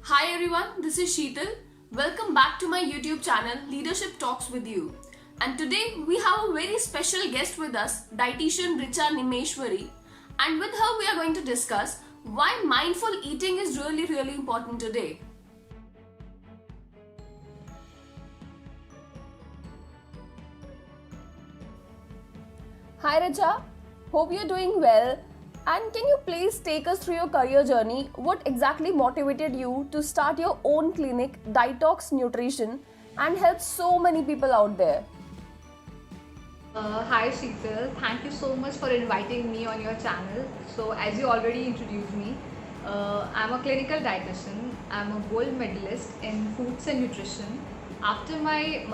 Hi everyone, this is Sheetal. Welcome back to my YouTube channel Leadership Talks with You. And today we have a very special guest with us, dietitian Richa Nimeshwari. And with her we are going to discuss why mindful eating is really important today. Hi Richa, hope you're doing well. And can you please take us through your career journey? What exactly motivated you to start your own clinic, Detox Nutrition, and help so many people out there? Hi Sheetal, thank you so much for inviting me on your channel. So as you already introduced me, I'm a clinical dietitian. I'm a gold medalist in foods and nutrition. After my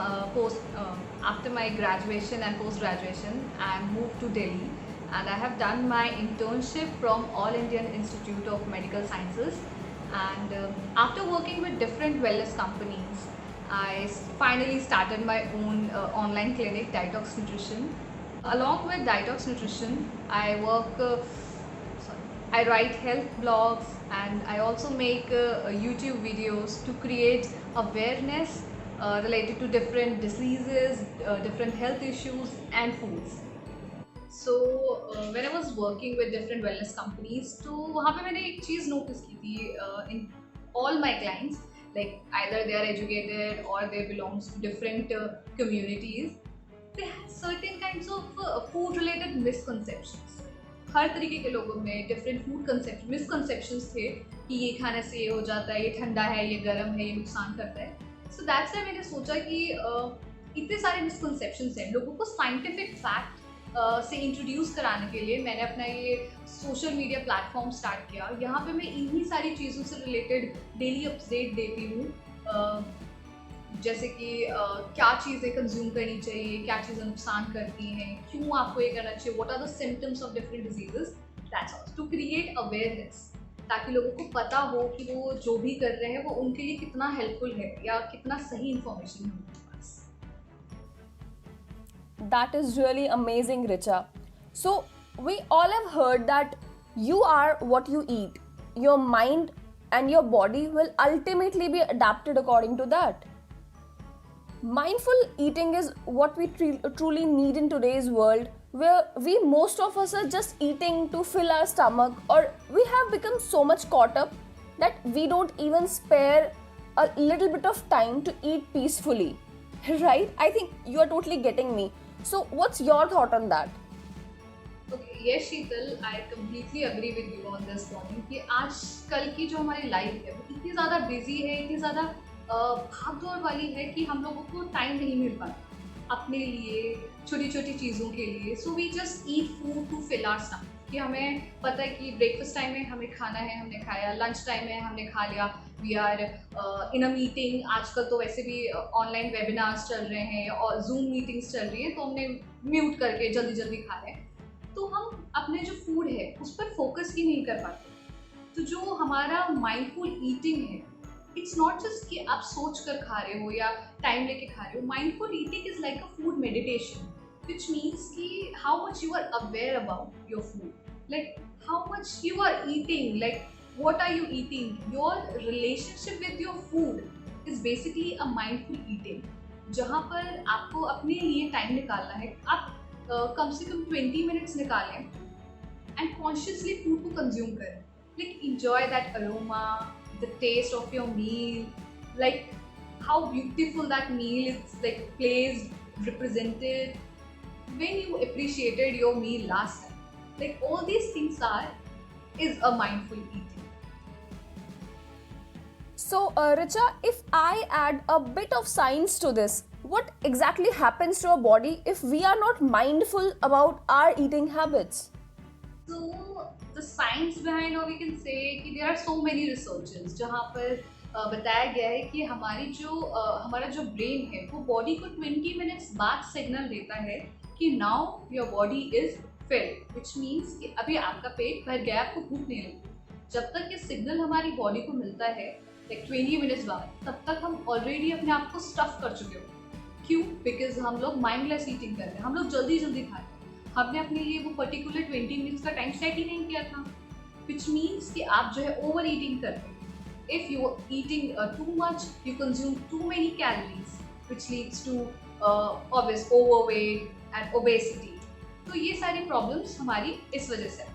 after my graduation and post graduation, I moved to Delhi and I have done my internship from All Indian Institute of Medical Sciences. And after working with different wellness companies, finally started my own online clinic, Detox Nutrition. Along with Detox Nutrition, I write health blogs and I also make YouTube videos to create awareness related to different diseases, different health issues, and foods. So when I was working with different wellness companies तो वहाँ पे मैंने एक चीज़ notice की थी in all my clients like either they are educated और they belongs to different communities they have certain kinds of food related misconceptions. हर तरीके के लोगों में डिफरेंट फूड मिसकंसेप्शंस थे कि ये खाने से ये हो जाता है, ये ठंडा है, ये गर्म है, ये नुकसान करता है. सो दैट्स व्हाई मैंने सोचा कि इतने सारे मिसकंसेप्शंस हैं, लोगों को साइंटिफिक फैक्ट से इंट्रोड्यूस कराने के लिए मैंने अपना ये सोशल मीडिया प्लेटफॉर्म स्टार्ट किया. यहाँ पे मैं इन्हीं सारी चीज़ों से रिलेटेड डेली अपडेट देती हूँ, जैसे कि क्या चीज़ें कंज्यूम करनी चाहिए, क्या चीज़ें नुकसान करती हैं, क्यों आपको ये करना चाहिए, what are the symptoms of different diseases. That's all to create awareness, ताकि लोगों को पता हो कि वो जो भी कर रहे हैं वो उनके लिए कितना हेल्पफुल है या कितना सही इंफॉर्मेशन है उनके पास. That is really amazing, Richa. So, we all have heard that you are what you eat. Your mind and your body will ultimately be adapted according to that. Mindful eating is what we truly need in today's world, where we most of us are just eating to fill our stomach, or we have become so much caught up that we don't even spare a little bit of time to eat peacefully. Right? I think you are totally getting me. So, what's your thought on that? Okay, yes Sheetal, I completely agree with you on this point कि आजकल की जो हमारी life है वो इतनी ज़्यादा busy है, इतनी ज़्यादा भाग दौड़ वाली है कि हम लोगों को टाइम नहीं मिल पाता अपने लिए, छोटी छोटी चीज़ों के लिए. So we just eat food to fill our stomach, कि हमें पता है कि ब्रेकफास्ट टाइम में हमें खाना है, हमने खाया, लंच टाइम में हमने खा लिया, we are in a meeting. आजकल तो वैसे भी ऑनलाइन वेबिनार्स चल रहे हैं और जूम मीटिंग्स चल रही हैं, तो हमने म्यूट करके जल्दी जल्दी खा रहे हैं. तो हम अपने जो फूड है उस पर फोकस ही नहीं कर पाते. तो जो हमारा माइंडफुल ईटिंग है, इट्स नॉट जस्ट कि आप सोच कर खा रहे हो या टाइम लेके खा रहे हो. Mindful eating is like a food meditation, which means ki how much you are aware about your food, like how much you are eating, like what are you eating. Your relationship with your food is basically a mindful eating, जहाँ पर आपको अपने लिए time निकालना है. आप कम से कम 20 minutes निकालें एंड कॉन्शियसली फूड को कंज्यूम करें. Like enjoy that aroma, the taste of your meal, like how beautiful that meal is, like placed, represented, when you appreciated your meal last time. Like all these things is a mindful eating. So, Richa, if I add a bit of science to this, what exactly happens to our body if we are not mindful about our eating habits? So the science behind, or we can say कि there are so many researches जहाँ पर बताया गया है कि हमारा जो brain है वो बॉडी को 20 मिनट्स बाद सिग्नल देता है कि now your body is filled, which means कि अभी आपका पेट भर गया, आपको भूख नहीं लगी. जब तक ये सिग्नल हमारी बॉडी को मिलता है लाइक 20 मिनट्स बाद, तब तक हम ऑलरेडी अपने आप को स्टफ कर चुके हो. क्यों? बिकॉज हम लोग माइंडलेस ईटिंग कर रहे हैं, हम लोग जल्दी जल्दी खा रहे हैं. हमने अपने लिए वो पर्टिकुलर 20 मिनट्स का टाइम सेट ही नहीं किया था, विच मीन्स कि आप जो है ओवर ईटिंग कर रहे हैं. if you are eating too much, you consume too many calories, which leads to obvious overweight and obesity. तो ये सारी प्रॉब्लम्स हमारी इस वजह से।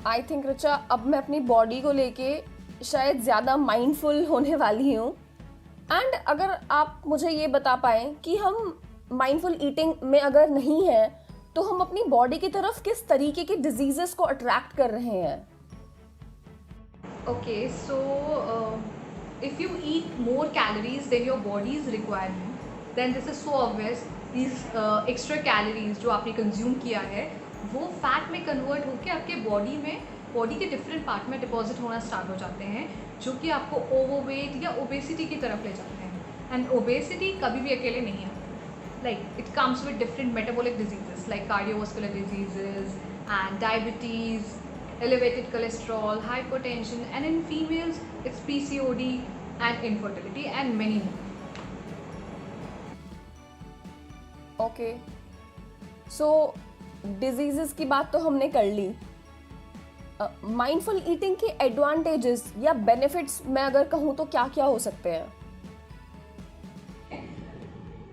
आई थिंक रिचा अब मैं अपनी बॉडी को लेके शायद ज़्यादा माइंडफुल होने वाली हूँ। एंड अगर आप मुझे ये बता पाएँ कि हम माइंडफुल ईटिंग में अगर नहीं हैं तो हम अपनी बॉडी की तरफ किस तरीके के डिजीजेस को अट्रैक्ट कर रहे हैं? Okay, so if you eat more calories than your body's requirement, then this is so obvious. These extra calories जो आपने कंज्यूम किया है वो फैट में कन्वर्ट होकर आपके बॉडी के डिफरेंट पार्ट में डिपॉजिट होना स्टार्ट हो जाते हैं, जो कि आपको ओवरवेट या ओबेसिटी की तरफ ले जाते हैं। एंड ओबेसिटी कभी भी अकेले नहीं आती, like it comes with different metabolic diseases like cardiovascular diseases and diabetes, elevated cholesterol, hypertension, and in females it's PCOD and infertility and many more. Okay, so diseases की बात तो हमने कर ली। माइंडफुल ईटिंग के एडवांटेजेस या benefits मैं अगर कहूँ तो क्या क्या हो सकते हैं?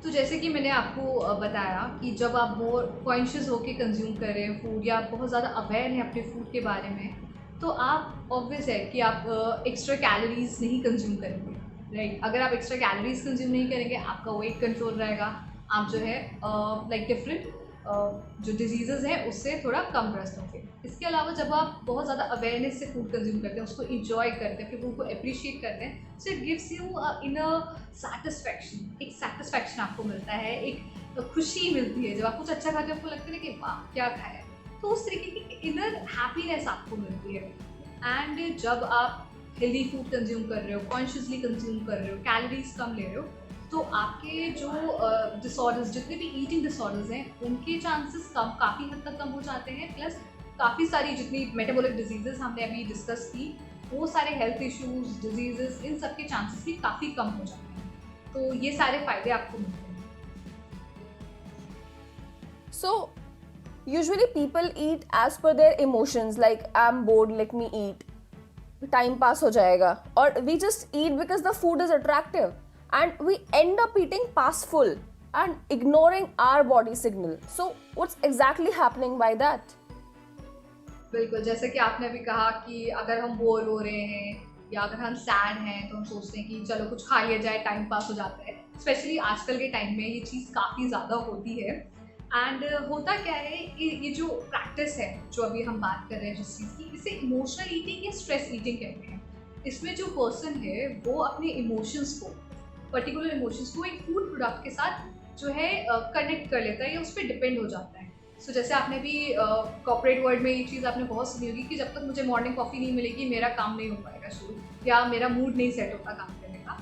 तो जैसे कि मैंने आपको बताया कि जब आप मोर कॉन्शियस होकर कंज्यूम कर रहे हैं फूड या बहुत ज़्यादा अवेयर हैं अपने फूड के बारे में, तो आप ऑब्वियस है कि आप एक्स्ट्रा कैलोरीज नहीं कंज्यूम करेंगे, राइट? अगर आप एक्स्ट्रा कैलोरीज कंज्यूम नहीं करेंगे, आपका वेट कंट्रोल रहेगा, आप जो है लाइक डिफरेंट जो डिजीज़ेज़ हैं उससे थोड़ा कम ग्रस्त होंगे। इसके अलावा जब आप बहुत ज़्यादा अवेयरनेस से फूड कंज्यूम करते हैं, उसको इंजॉय करते हैं, अपने फूड को अप्रिशिएट करते हैं, so it gives you inner satisfaction. एक सैटिस्फैक्शन आपको मिलता है, एक खुशी मिलती है। जब आप कुछ अच्छा खाते हैं आपको लगता है कि वाह क्या खाया है, तो उस तरीके की इनर हैप्पीनेस आपको मिलती है। एंड जब आप हेल्दी फूड कंज्यूम कर रहे हो, कॉन्शियसली कंज्यूम कर रहे हो, कैलोरीज कम ले रहे हो, तो आपके जो डिसऑर्डर्स, जितने भी ईटिंग डिसऑर्डर्स हैं, उनके चांसेस काफ़ी हद तक कम हो जाते हैं। प्लस काफ़ी सारी जितनी मेटाबॉलिक डिजीजेस हमने अभी डिस्कस की, वो सारे हेल्थ इश्यूज, डिजीजेस, इन सब के चांसेस भी काफ़ी कम हो जाते हैं। तो ये सारे फायदे आपको मिलते हैं। So usually people eat as per their emotions, like I am bored, let me eat, time pass हो जाएगा, और we just eat because the food is attractive and we end up eating past full and ignoring our body signal. So what's exactly happening by that? बिल्कुल, जैसे कि आपने अभी कहा कि अगर हम बोर हो रहे हैं या अगर हम सैड हैं तो हम सोचते हैं कि चलो कुछ खा लिया जाए, टाइम पास हो जाता है। स्पेशली आजकल के टाइम में ये चीज़ काफ़ी ज़्यादा होती है। एंड होता क्या है कि ये जो प्रैक्टिस है जो अभी हम बात कर रहे हैं जिस चीज़ की, इसे इमोशनल ईटिंग या स्ट्रेस ईटिंग कहते हैं। इसमें जो पर्सन है वो अपने इमोशंस को, पर्टिकुलर इमोशंस को एक फूड प्रोडक्ट के साथ जो है कनेक्ट कर लेता है या उस पर डिपेंड हो जाता है। सो जैसे आपने भी कॉर्पोरेट वर्ल्ड में ये चीज़ आपने बहुत सुनी होगी कि जब तक मुझे मॉर्निंग कॉफ़ी नहीं मिलेगी मेरा काम नहीं हो पाएगा शुरू, या मेरा मूड नहीं सेट होता काम करने का।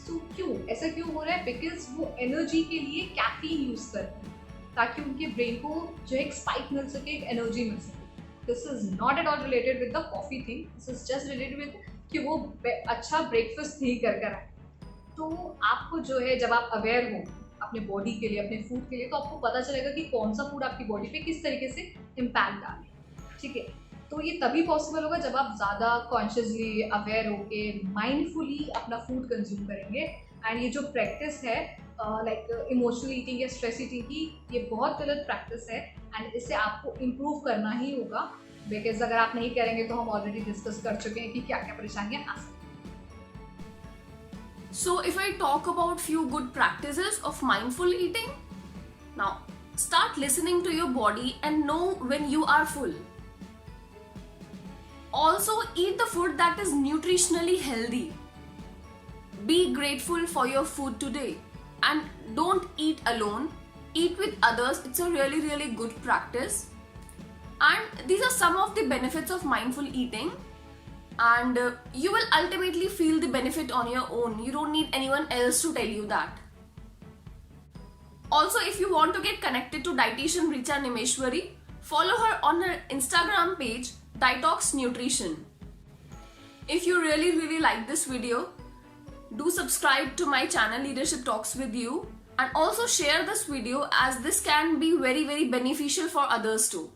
सो क्यों ऐसा क्यों हो रहा है? बिकॉज वो एनर्जी के लिए कैफीन यूज़ करते हैं ताकि उनके ब्रेन को जो है एक स्पाइक मिल सके, एक एनर्जी मिल सके। This is not at all related with the coffee thing, this is just related with कि वो अच्छा ब्रेकफास्ट नहीं कर आए। तो आपको जो है जब आप अवेयर हो अपने बॉडी के लिए, अपने फूड के लिए, तो आपको पता चलेगा कि कौन सा फूड आपकी बॉडी पे किस तरीके से इम्पैक्ट डाले, ठीक है? तो ये तभी पॉसिबल होगा जब आप ज़्यादा कॉन्शियसली अवेयर होके माइंडफुली अपना फूड कंज्यूम करेंगे। एंड ये जो प्रैक्टिस है लाइक इमोशनल ईटिंग या स्ट्रेस ईटिंग की, ये बहुत गलत प्रैक्टिस है एंड इससे आपको इम्प्रूव करना ही होगा। बिकॉज अगर आप नहीं करेंगे तो हम ऑलरेडी डिस्कस कर चुके हैं कि क्या क्या परेशानियाँ आ सकती हैं। So if I talk about few good practices of mindful eating, now start listening to your body and know when you are full. Also eat the food that is nutritionally healthy. Be grateful for your food today and don't eat alone. Eat with others. It's a really good practice. And these are some of the benefits of mindful eating. And you will ultimately feel the benefit on your own. You don't need anyone else to tell you that. Also, if you want to get connected to dietitian Richa Nimeshwari, follow her on her Instagram page, Detox Nutrition. If you really like this video, do subscribe to my channel Leadership Talks with You, and also share this video as this can be very beneficial for others too.